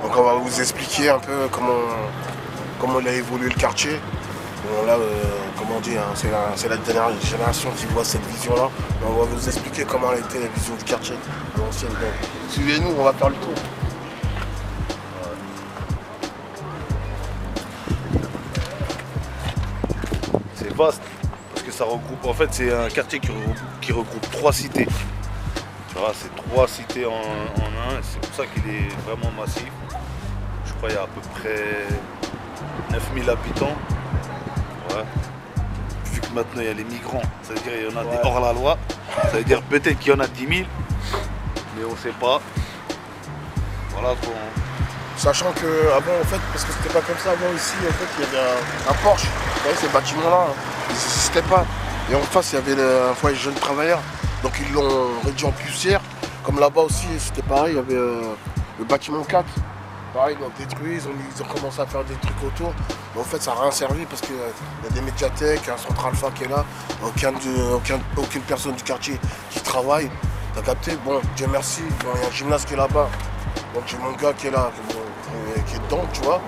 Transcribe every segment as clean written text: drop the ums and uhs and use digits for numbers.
Donc on va vous expliquer un peu comment il a évolué le quartier. Bon, là, comme on dit, hein, c'est la dernière génération qui voit cette vision-là. On va vous expliquer comment a été la vision du quartier à l'ancienne. Donc, suivez-nous, on va faire le tour. C'est vaste, parce que ça regroupe, en fait c'est un quartier qui regroupe 3 cités. Tu vois, c'est 3 cités en un, c'est pour ça qu'il est vraiment massif. Je crois qu'il y a à peu près 9000 habitants. Ouais. Vu que maintenant il y a les migrants, ça veut dire qu'il y en a des hors la loi. Ça veut dire peut-être qu'il y en a 10 000, mais on ne sait pas. Voilà quoi. Sachant que avant, en fait, parce que c'était pas comme ça avant ici, en fait, il y avait un Porsche. Vous voyez, ces bâtiments-là, hein, ils n'existaient pas. Et en face, il y avait un foyer jeunes travailleurs. Donc ils l'ont réduit en poussière. Comme là-bas aussi, c'était pareil, il y avait le bâtiment 4. Pareil, ils l'ont détruit, ils ont commencé à faire des trucs autour. Mais en fait, ça n'a rien servi parce qu'il y a des médiathèques, un centre alpha qui est là, aucune personne du quartier qui travaille. T'as capté? Bon, Dieu merci, il y a un gymnase qui est là-bas. Donc j'ai mon gars qui est là, qui est dedans, tu vois.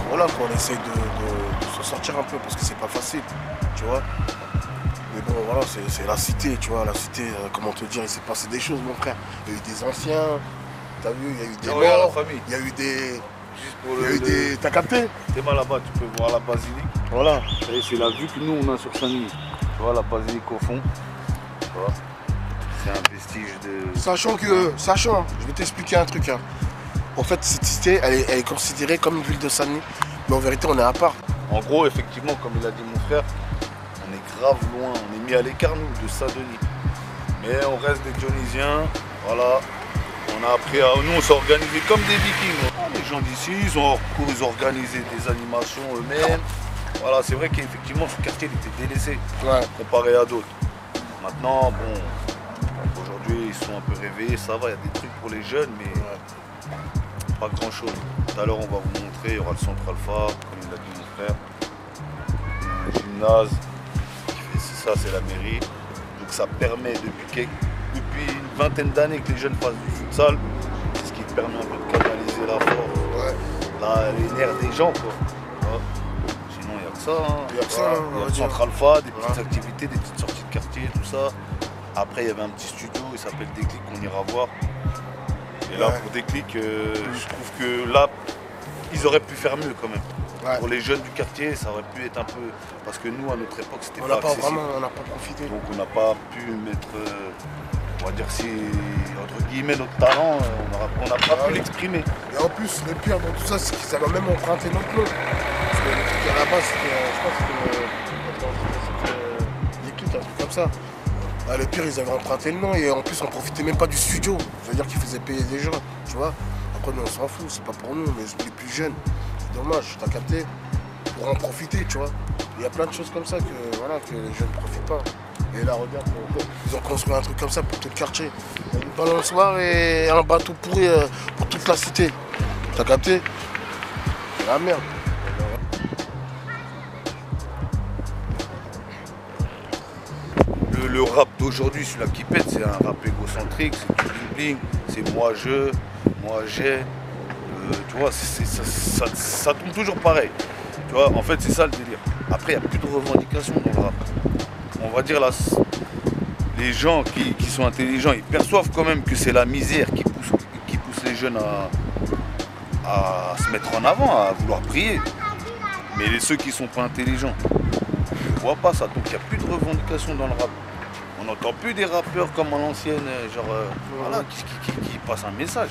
Voilà, on essaye de s'en sortir un peu parce que c'est pas facile, tu vois. Mais bon, voilà, c'est la cité, tu vois. La cité, comment te dire, il s'est passé des choses, mon frère. Il y a eu des anciens, t'as vu, il y a eu des morts, il y a eu des... T'as capté? T'es mal là-bas, tu peux voir la basilique. Voilà. C'est la vue que nous on a sur Saint-Denis. Tu vois la basilique au fond. Tu vois. C'est un vestige de... Sachant, je vais t'expliquer un truc. Hein. En fait, cette cité, elle est considérée comme une ville de Saint-Denis. Mais en vérité, on est à part. En gros, effectivement, comme il a dit mon frère, on est grave loin. On est mis à l'écart, nous, de Saint-Denis. Mais on reste des Dionysiens. Voilà. On a appris à... Nous, on s'est organisés comme des Vikings. Les gens d'ici, ils ont organisé des animations eux-mêmes. Voilà, c'est vrai qu'effectivement, ce quartier il était délaissé comparé à d'autres. Maintenant, bon... Aujourd'hui, ils sont un peu réveillés, ça va, il y a des trucs pour les jeunes, mais pas grand chose. Tout à l'heure, on va vous montrer, il y aura le centre alpha, comme il l'a dit mon frère, un gymnase, ça c'est la mairie. Donc ça permet depuis une vingtaine d'années que les jeunes fassent du futsal, c'est ce qui permet un peu de canaliser la force, les nerfs des gens, quoi. Sinon, il n'y a que ça. Hein. Il y a le centre alpha, des petites activités, des petites sorties de quartier, tout ça. Après, il y avait un petit studio, il s'appelle Déclic, qu'on ira voir. Et là, pour Déclic, je trouve que là, ils auraient pu faire mieux quand même. Ouais. Pour les jeunes du quartier, ça aurait pu être un peu... Parce que nous, à notre époque, c'était pas accessible. On n'a pas profité. Donc on n'a pas pu mettre, on va dire, si, entre guillemets, notre talent, on n'a pas pu l'exprimer. Et en plus, le pire dans tout ça, c'est qu'ils avaient même emprunté notre nom. Parce que le truc à la base, je crois que c'était Déclic, un truc comme ça. Ah, le pire, ils avaient emprunté le nom et en plus on profitait même pas du studio. Ça veut dire qu'ils faisaient payer des gens, tu vois. Après nous on s'en fout, c'est pas pour nous, mais les plus jeunes, c'est dommage, t'as capté, pour en profiter, tu vois. Il y a plein de choses comme ça que, voilà, que les jeunes ne profitent pas. Et là regarde, ils ont construit un truc comme ça pour tout le quartier. Une balançoire et un bateau pourri pour toute la cité. T'as capté? C'est la merde. Le rap d'aujourd'hui, celui-là qui pète, c'est un rap égocentrique, c'est du bling, c'est moi j'ai, tu vois, ça tombe toujours pareil. Tu vois, en fait, c'est ça le délire. Après, il n'y a plus de revendications dans le rap. On va dire, là, les gens qui sont intelligents, ils perçoivent quand même que c'est la misère qui pousse les jeunes à se mettre en avant, à vouloir briller. Mais ceux qui ne sont pas intelligents, je ne vois pas ça. Donc il n'y a plus de revendications dans le rap. On n'entend plus des rappeurs comme à l'ancienne, genre voilà, qui passent un message.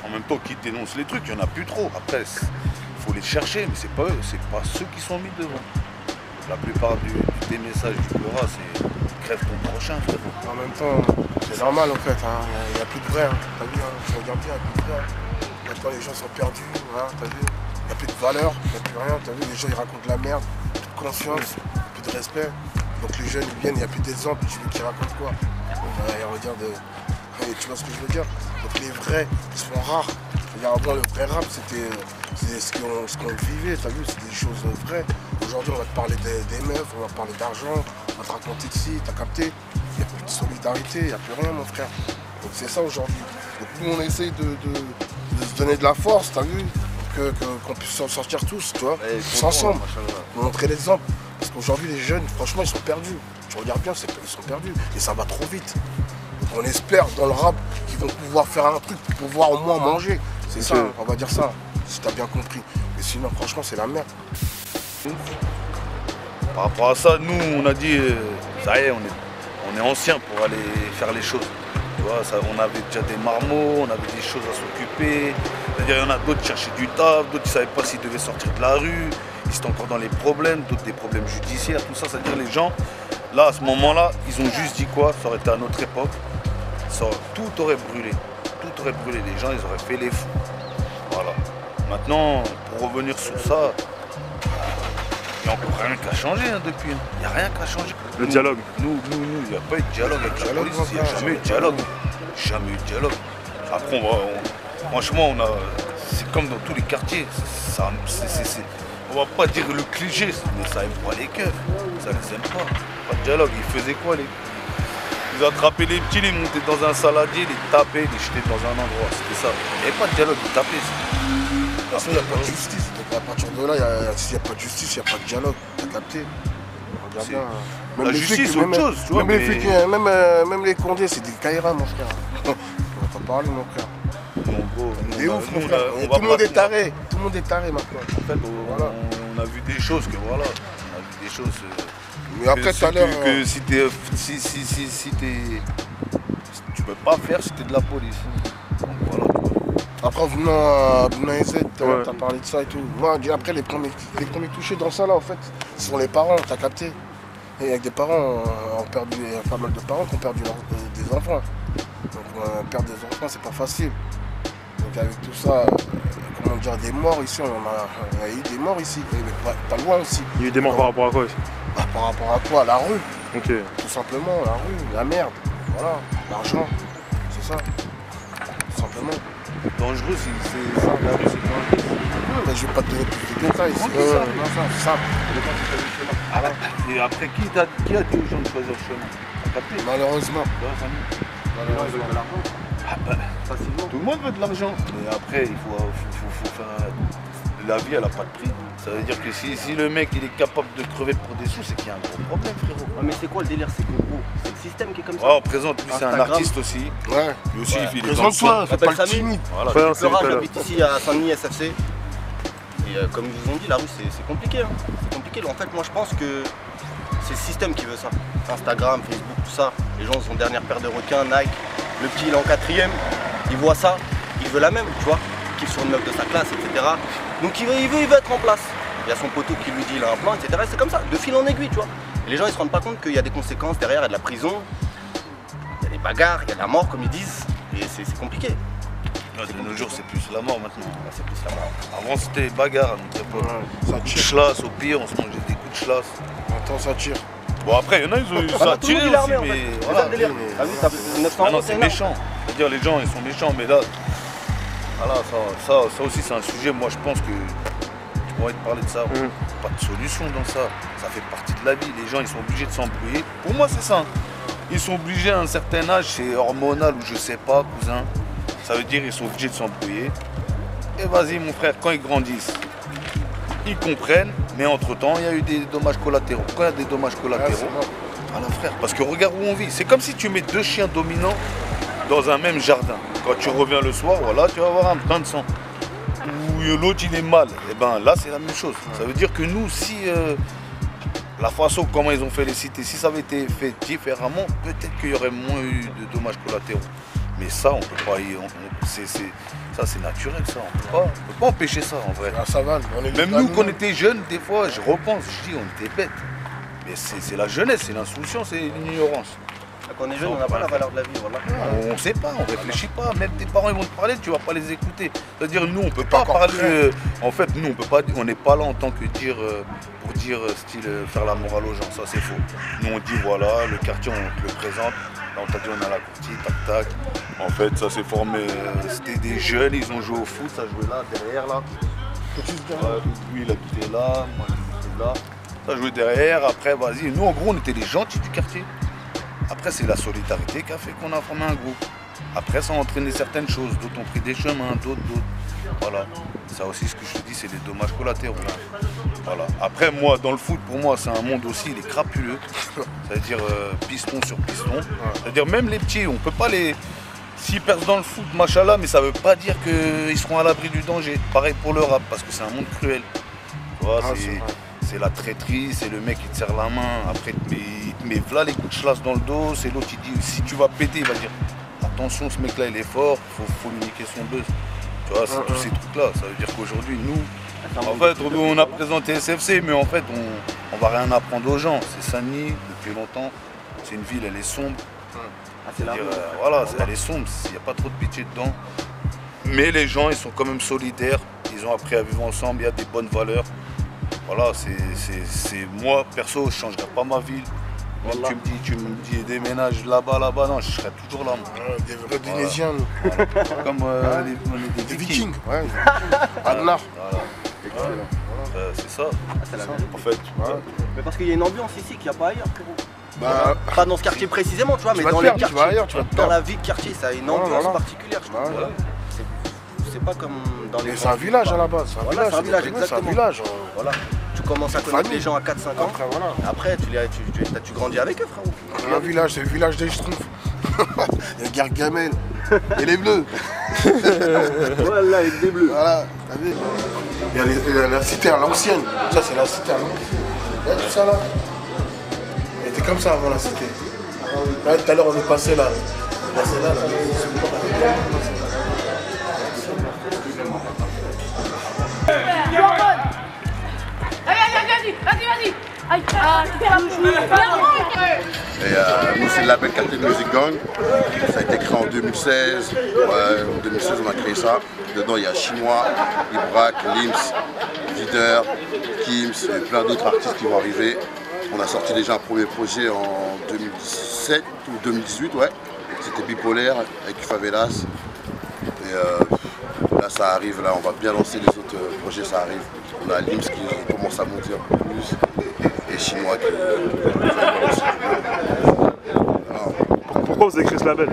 En même temps qui dénoncent les trucs, il n'y en a plus trop. Après, il faut les chercher, mais c'est pas eux, c'est pas ceux qui sont mis devant. La plupart des messages du Pleura, c'est crève ton prochain, frérot. En même temps, c'est normal en fait, hein. Il n'y a plus de vrai, hein. T'as vu, hein. Tu regardes bien, il n'y a plus de vrai. Maintenant les gens sont perdus, hein. T'as vu, il n'y a plus de valeur, il n'y a plus rien, t'as vu, les gens ils racontent de la merde, plus de confiance, plus de respect. Donc les jeunes ils viennent, il n'y a plus d'exemple, tu veux qu'ils racontent quoi? On va dire tu vois ce que je veux dire? Donc les vrais, ils sont rares. Avant le vrai rap, c'était ce qu'on vivait, t'as vu, c'est des choses vraies. Aujourd'hui on va te parler des meufs, on va te parler d'argent, on va te raconter de ci, t'as capté? Il n'y a plus de solidarité, il n'y a plus rien mon frère. Donc c'est ça aujourd'hui. Donc nous on essaye de se donner de la force, t'as vu? Qu'on puisse s'en sortir tous, tu vois, tous ensemble, montrer l'exemple. Parce qu'aujourd'hui les jeunes, franchement, ils sont perdus. Tu regardes bien, ils sont perdus. Et ça va trop vite. Donc on espère dans le rap qu'ils vont pouvoir faire un truc pour pouvoir au moins manger. C'est ça, on va dire ça, si t'as bien compris. Mais sinon, franchement, c'est la merde. Par rapport à ça, nous, on a dit, ça y est, on est anciens pour aller faire les choses. Tu vois, ça, on avait déjà des marmots, on avait des choses à s'occuper. C'est-à-dire, il y en a d'autres qui cherchaient du taf, d'autres qui ne savaient pas s'ils devaient sortir de la rue, ils étaient encore dans les problèmes, d'autres des problèmes judiciaires, tout ça. C'est-à-dire, les gens, là, à ce moment-là, ils ont juste dit quoi? Ça aurait été à notre époque, tout aurait brûlé. Tout aurait brûlé, les gens, ils auraient fait les fous. Voilà. Maintenant, pour revenir sur ça, il n'y a encore rien qu'à changer hein, depuis. Il n'y a rien qu'à changer. Le dialogue. Nous, il n'y a pas eu de dialogue avec la police. Il n'y a jamais eu de dialogue. Jamais eu de dialogue. Après, franchement, c'est comme dans tous les quartiers. On va pas dire le cliché, mais ça aime pas les keufs. Ça les aime pas. Pas de dialogue. Ils faisaient quoi Ils attrapaient les petits, les montaient dans un saladier, les tapaient, les jetaient dans un endroit. C'était ça. Il n'y avait pas de dialogue, ils tapaient. Parce qu'il n'y a pas de justice. Donc à partir de là, s'il n'y a pas de justice, il n'y a pas de dialogue. T'as capté? Regarde bien. La justice, c'est autre chose, tu vois. Même les condés, c'est des caïras, mon frère. On va pas parler, mon frère. C'est ouf, mon frère. Tout le monde est taré. Tout le monde est taré maintenant. En fait, on a vu des choses que voilà. On a vu des choses. Mais après, tout à l'heure. Que si tu peux pas faire si t'es de la police. Donc voilà. Après, venant à EZ, t'as parlé de ça et tout. Moi, après, les premiers touchés dans ça, là, en fait, ce sont les parents, t'as capté. Et avec des parents, il y a pas mal de parents qui ont perdu des enfants. Donc, perdre des enfants, c'est pas facile. Donc, avec tout ça, comment dire, des morts ici, on a eu des morts ici, mais pas loin aussi. Il y a eu des morts par rapport à quoi aussi? Par rapport à quoi? La rue. Ok. Tout simplement, la rue, la merde. Voilà, l'argent, c'est ça. Tout simplement. Dangereux, c'est ça, la rue, c'est dangereux. Mais je vais pas te donner plus de détails. C'est simple. Et après, qui a dit aux gens de choisir le chemin? Malheureusement. Tout le monde veut de l'argent. Mais après, il faut faire. La vie, elle n'a pas de prix. Ça veut dire que si le mec il est capable de crever pour des sous, c'est qu'il y a un gros problème, frérot. Ouais, mais c'est quoi le délire? C'est que gros, c'est le système qui est comme ça. Ouais, on présente, lui c'est un artiste aussi. Ouais. Lui aussi, il est dans le Présente-toi, fais pas le Samy. timide. Voilà. J'habite ici à Saint-Denis, SFC. Et comme ils vous ont dit, la rue c'est compliqué. Hein. C'est compliqué. En fait, moi je pense que c'est le système qui veut ça. Instagram, Facebook, tout ça. Les gens ont son dernière paire de requins, Nike. Le petit il est en 4ème, il voit ça, il veut la même, tu vois. Il kiffe sur une meuf de sa classe, etc. Donc il veut être en place. Il y a son poteau qui lui dit il a un plan, etc. Et c'est comme ça, de fil en aiguille, tu vois. Et les gens ils se rendent pas compte qu'il y a des conséquences derrière, il y a de la prison, il y a des bagarres, il y a de la mort comme ils disent. Et c'est compliqué. De nos jours, c'est plus la mort maintenant. Ouais, c'est plus la mort. Avant, c'était bagarre à notre époque. Ça Coups de tire. chlasse, au pire, on se mangeait des coups de chlasse. Attends, ça tire. Bon, après, il y en a, ils ont ça a tiré aussi, l'armée en mais fait. C'est voilà. ça le délire. Ah oui, t'as 900 Ah non, euros, c'est énorme. méchant. C'est-à-dire, les gens, ils sont méchants, mais là, voilà, ça aussi, c'est un sujet. Moi, je pense que tu pourrais te parler de ça. Pas de solution dans ça. Ça fait partie de la vie. Les gens, ils sont obligés de s'embrouiller. Pour moi, c'est ça. Ils sont obligés à un certain âge, c'est hormonal ou je sais pas, cousin. Ça veut dire qu'ils sont obligés de s'embrouiller. Et vas-y, mon frère, quand ils grandissent, ils comprennent, mais entre-temps, il y a eu des dommages collatéraux. Pourquoi il y a des dommages collatéraux? Voilà, frère, parce que regarde où on vit. C'est comme si tu mets deux chiens dominants dans un même jardin. Quand tu reviens le soir, voilà, tu vas avoir un bain de sang. Ou l'autre, il est mal. Et ben là, c'est la même chose. Ça veut dire que nous, si la façon comment ils ont fait les cités, si ça avait été fait différemment, peut-être qu'il y aurait moins eu de dommages collatéraux. Mais ça, on peut pas ça, c'est naturel, ça. On peut pas empêcher ça, en vrai. La savane, Même nous, quand on était jeunes, des fois, je repense, je dis, on était bêtes. Mais c'est la jeunesse, c'est l'insouciance, c'est l'ignorance. Quand on est jeune, on n'a pas la valeur de la vie, voilà. On ne sait pas, on ne réfléchit pas. Même tes parents ils vont te parler, tu ne vas pas les écouter. C'est-à-dire, nous, on ne peut pas parler. En fait, nous, on n'est pas là en tant que pour dire style faire la morale aux gens. Ça, c'est faux. Nous, on dit voilà, le quartier, on te le présente. Là, on t'a dit, on a la courtie, tac, tac. En fait, ça s'est formé. C'était des jeunes, ils ont joué au foot, ça jouait là, derrière, là. Lui, il habitait là, moi, j'habitais là. Ça jouait derrière. Après, vas-y. Nous, en gros, on était les gentils du quartier. Après, c'est la solidarité qui a fait qu'on a formé un groupe. Après, ça a entraîné certaines choses. D'autres ont pris des chemins, d'autres. Voilà. Ça aussi, ce que je te dis, c'est des dommages collatéraux. Voilà. Après, moi, dans le foot, pour moi, c'est un monde aussi, il est crapuleux. C'est-à-dire piston sur piston. C'est-à-dire même les petits, on peut pas les... S'ils percent dans le foot, machallah, mais ça veut pas dire qu'ils seront à l'abri du danger. Pareil pour le rap, parce que c'est un monde cruel. Tu vois, c'est la traîtrise, c'est le mec qui te serre la main, après il te met voilà les coups de chlasse dans le dos, c'est l'autre qui dit si tu vas péter, il va dire attention ce mec là il est fort, faut lui niquer son buzz. Tu vois, c'est tous ces trucs là, ça veut dire qu'aujourd'hui nous, en fait on a présenté SFC, mais en fait on va rien apprendre aux gens. C'est Saint-Denis depuis longtemps, c'est une ville, elle est sombre. Voilà, elle est sombre, il n'y a pas trop de pitié dedans. Mais les gens ils sont quand même solidaires, ils ont appris à vivre ensemble, il y a des bonnes valeurs. Voilà, c'est moi, perso, je ne changerai pas ma ville. Voilà. Tu me dis déménage là-bas, non, je serai toujours là. Des vrais Dinésiens, voilà. Comme des Vikings. Ouais. Adnar. Voilà. C'est ça. En fait. Mais parce qu'il y a une ambiance ici qu'il n'y a pas ailleurs, frérot. Bah, pas dans ce quartier précisément, tu vois, mais dans les quartiers. Dans la vie de quartier, ça a une ambiance particulière, je trouve. C'est pas comme dans les... C'est un village à la base. C'est un village, exactement. C'est un village. Voilà. Tu commences à connaître les gens à 4-5 ans. Après, tu grandis avec eux, frérot. C'est un village, c'est le village des Schtroumpfs. Il y a Gargamel et les bleus. Voilà, avec des bleus. Voilà, t'as vu. Il y a la cité à l'ancienne. Ça, c'est la cité à l'ancienne. Il y a tout ça là. Elle était comme ça avant la cité. Là, tout à l'heure, on est passé là. On est passé là. Vas-y. Et nous, c'est le label Quartier Music Gang. Ça a été créé en 2016. En 2016, on a créé ça. Dedans, il y a Chinois, Ibrak, Lims, Vider, Kims et plein d'autres artistes qui vont arriver. On a sorti déjà un premier projet en 2017 ou 2018, ouais. C'était Bipolaire avec Favelas. Et là, ça arrive, là, on va bien lancer les autres projets, ça arrive. On a Lims qui commence à monter un peu plus. Et Chinois qui... Pourquoi vous avez créé ce label?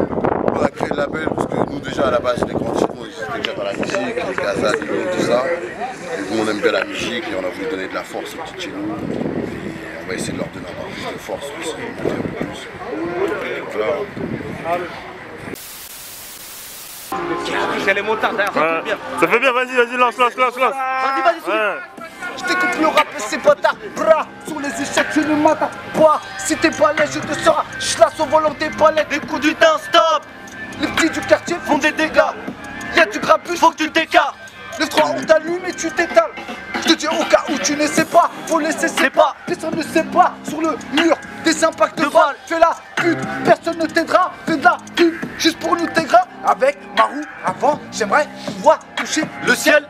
On a créé le label parce que nous déjà à la base les grands Chinois ils étaient déjà dans la musique, les Gaza, tout ça. Et nous on aime bien la musique et on a voulu donner de la force aux petits Chinois. Et on va essayer de leur donner encore plus de force aussi, monter un peu plus. Voilà. C'est les motards derrière, ça fait bien, vas-y, lance. Vas-y, Je découpe le rap et ses bâtards, bras sur les échecs, je ne m'attends pas. Si t'es pas là, je te sors, je laisse au volant tes palettes. Des coups du temps, stop. Les petits du quartier font des dégâts. Y'a du grappus, faut que tu t'écartes. Le 3 on t'allume et tu t'étales. Je te dis au cas où tu ne sais pas, faut laisser ses pas. Personne ne sait pas sur le mur des impacts de balles. Fais la pute, personne ne t'aidera. Fais de la pub juste pour nous t'aider. Avec ma roue avant, j'aimerais pouvoir toucher le ciel.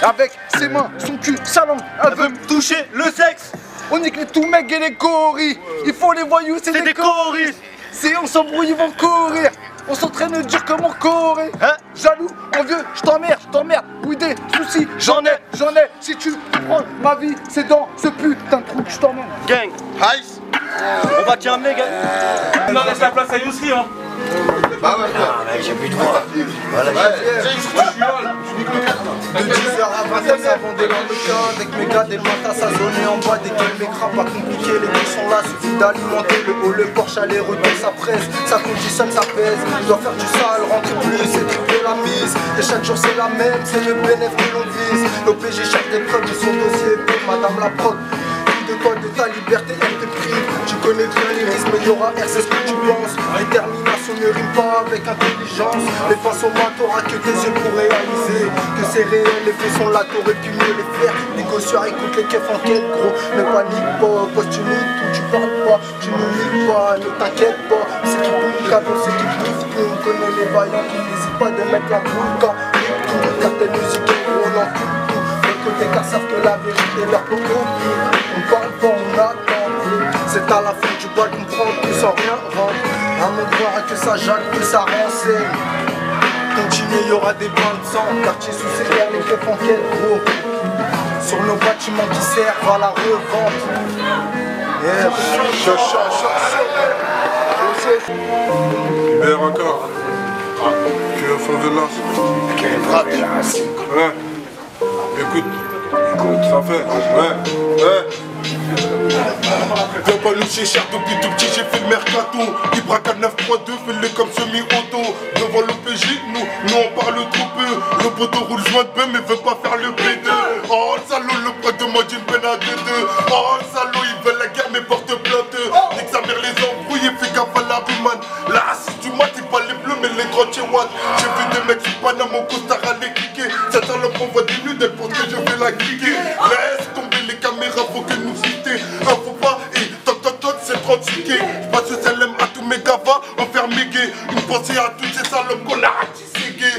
Avec ses mains, son cul, sa langue, elle veut me toucher le sexe. On nique les tout mecs et les gorilles. Il faut les voyous, c'est des gorilles. Si on s'embrouille, ils vont courir. On s'entraîne dur comme en Corée. Hein? Jaloux, envieux, je t'emmerde. Oui, des soucis, j'en ai. Si tu prends ma vie, c'est dans ce putain de trou que je t'emmène. Gang. Ice. On va calmer, gang. On laisse la place à Yousri, hein. Bah ouais, j'ai plus de voix. Voilà, De 10h à 20h, ça vendait dans le cas. Avec mes gars, des matins assaisonnés en bois, des games, mes crabes pas compliqués. Les coups sont là, suffit d'alimenter le haut, le Porsche, aller-retour, ça presse, ça conditionne, ça pèse. Il doit faire du sale, rentrer plus, c'est tripler la mise. Et chaque jour c'est la même, c'est le bénéfice que l'on vise. L'OPG cherche des preuves de son dossier, pour madame la prod. De toi, de ta liberté, elle te prive. Tu connais bien les risques, mais y'aura R, c'est ce que tu penses. Détermination ne rime pas avec intelligence. Les fins sont mat, t'auras que tes yeux pour réaliser que c'est réel, les faits sont là, t'aurais pu mieux les faire. Négocieur, écoute les keufs en quête, gros. Ne panique pas, poste tu niques tout, tu parles pas, tu ne niques pas, ne t'inquiète pas. C'est qui bouffe cadeau, c'est qui bouffe tout. On connaît les vaillants qui n'hésitent pas de mettre la boule quand cartel musical, on en coupe tout. Côté car savent que la vérité leur peut conduire. On parle pas, on attend. C'est à la fin du bal qu'on prend tout sans rien rendre. À mon croire que ça jacque, que ça renseigne. Continuez, y'aura des bains de sang. Quartier sous ses airs, les keufs en quête, gros. Sur nos bâtiments qui servent à la revente. Yeah. Libère encore. Tu es au fond de l'as. Ouais. Écoute, ça fait, ouais. Viens pas nous chez cher depuis tout petit, j'ai fait le mercato. Il braque à 932, fais-le comme semi-auto. Devant l'OPJ, nous on parle trop peu. Le poteau roule joint de peu mais veut pas faire le B2. Oh le salaud, le pote de moi d'une peine à deux. Oh le salaud, il veut la guerre mais porte plainte. Nique sa mère les embrouilles et fais gaffe à la rumane. La raciste du mat, c'est pas les bleus mais les grands chez Watt. J'ai vu des mecs sur Panama, mon costard à les cliquer. Cette salope envoie des nudes, elle pense que je vais la cliquer. Laisse tomber les caméras, faut que nous citer. Un faux pas et toc toc toc, c'est 36 quais. J'passe le SLM à tous mes gavas, enfermés gays. Une pensée à toutes ces salopes qu'on a ratissé gay.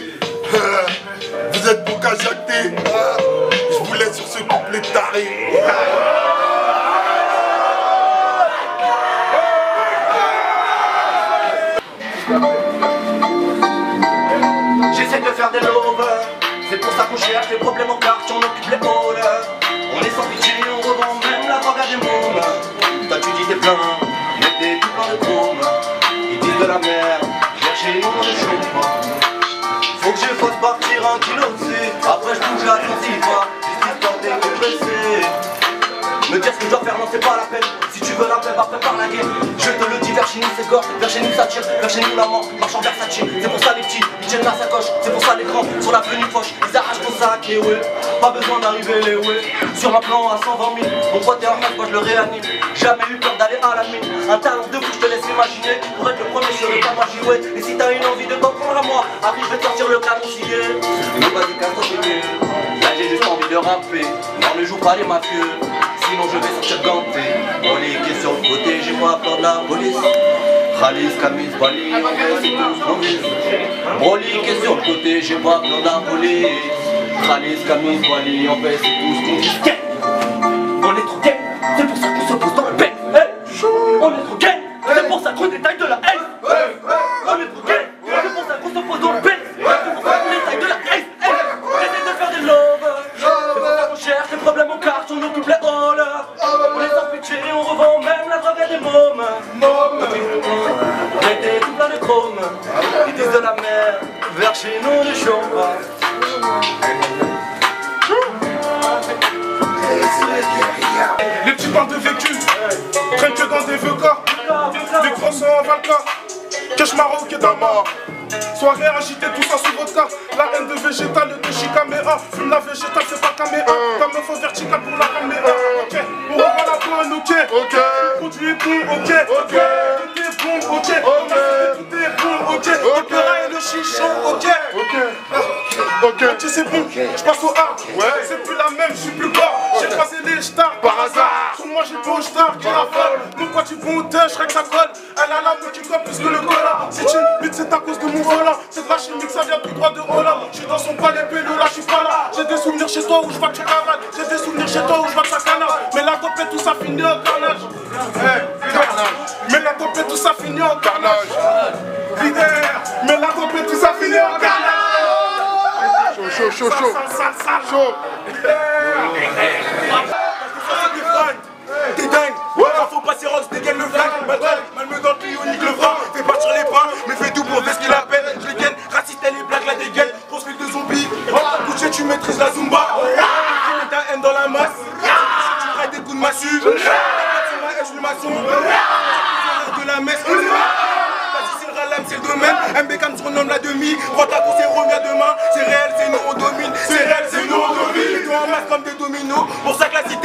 Vous êtes beaux qu'à jacter. Je vous laisse sur ce couplet taré. J'essaie de faire des lovers. C'est pour ça qu'on cherche les problèmes en quartier, on occupe les halls. On est sans pitié, on revend même la drogue à des mômes. Toi tu dis t'es plein, mais t'es tout plein de chrome. Ils disent de la merde, viens chez nous on ne choque pas. Faut que je fasse partir un kilo dessus. Après je bouge la sensible, juste histoire d'être pressé. Me dire ce que je dois faire, non c'est pas la peine. Si tu veux la paix, va prépare la guerre. Je te le dis, vers chez nous c'est gore, vers chez nous ça tire, vers chez nous la mort, marche en Versace. C'est pour ça les petits, ils tiennent la sacoche. C'est pour ça les grands, sur la venue poche, ils arrachent ton sac et ouais. Pas besoin d'arriver les ouais. Sur un plan à 120 000, mon pote est en rêve, moi je le réanime. Jamais eu peur d'aller à la mine. Un talent de fou, je te laisse imaginer. Pour être le premier, je serai pas magie, ouais. Et si t'as une envie de t'en prendre à moi, arrive, je vais te sortir le canon scié. Ne pas dire qu'à toi c'est mieux. Là j'ai juste envie de rapper. Non, ne joue pas les mafieux. Sinon je vais sortir ganté. Oli qui est sur le côté, j'ai moi peur de la police. Khalis, Kamis, Bali, c'est tous nos vices. Oli qui est sur le côté, j'ai pas peur de la police. Khalis, Kamis, Bali, en fait c'est tout ce qu'on dit. On est trop gay, c'est pour ça qu'on se pose dans le bec. On est trop gay, c'est pour ça qu'on détaille de la haine. On est trop gay, c'est pour ça qu'on se pose dans le bec. C'est pour ça qu'on détaille de la haine. J'essaie de faire des love. C'est pour ça qu'on cherche les problèmes en carte, on occupe les halls. On les sort pitchés, on revend même la drogue à des mômes. On était tout plein de chrome. Ils disent de la mer, vers chez nous ne chante pas. Les petits parlent de vécu, traînent que dans des vieux corps. Les gros sont en Valka, cache maroc et d'amor. Soirée agitée, tout ça sous votre cas. La haine de végétal et de chicaméa. Fume la végétale, c'est pas caméa. Comme un faux vertical pour la caméra. Ok, on reprend la bonne, ok. Ok, le produit est bon, ok. Ok, tout est bon, ok. Tout est bon, ok. L'opéra et le chichon, ok. Ok, ok, c'est bon. Je passe au hard, ouais. C'est plus la même, je suis plus bas. J'ai croisé les stars par hasard. Sur moi, j'ai beau star qui raffole. Pourquoi tu montes, je que ça colle. Elle a la qui colle plus que le cola. C'est une lutte, c'est à cause de mon volant. C'est de la chimique, ça vient tout droit de Hollande. Je suis dans son palais pélo, là je suis pas là. J'ai des souvenirs chez toi où je vois que tu cavales. J'ai des souvenirs chez toi où je vois que ça canard. Mais la tempête, tout ça finit en carnage. Mais la tempête, tout ça finit en carnage. Leader, mais la tempête, tout ça finit en carnage. Chaud, chaud, chaud, chaud. Chaud. T'es dingue, ouais, faut passer Rox, dégaine le flingue. Mal me dans le tuyau, nique le frein. Fais partir les pains, mais fais tout coup de massue. Je le maçon. De la messe. C'est le ralam, c'est le domaine. MBK surnomme la demi. Rotaco, c'est Romia demain. C'est réel, c'est nous on domine. C'est réel, c'est nous on domine. Nous en masse comme des dominos. Pour ça que la cité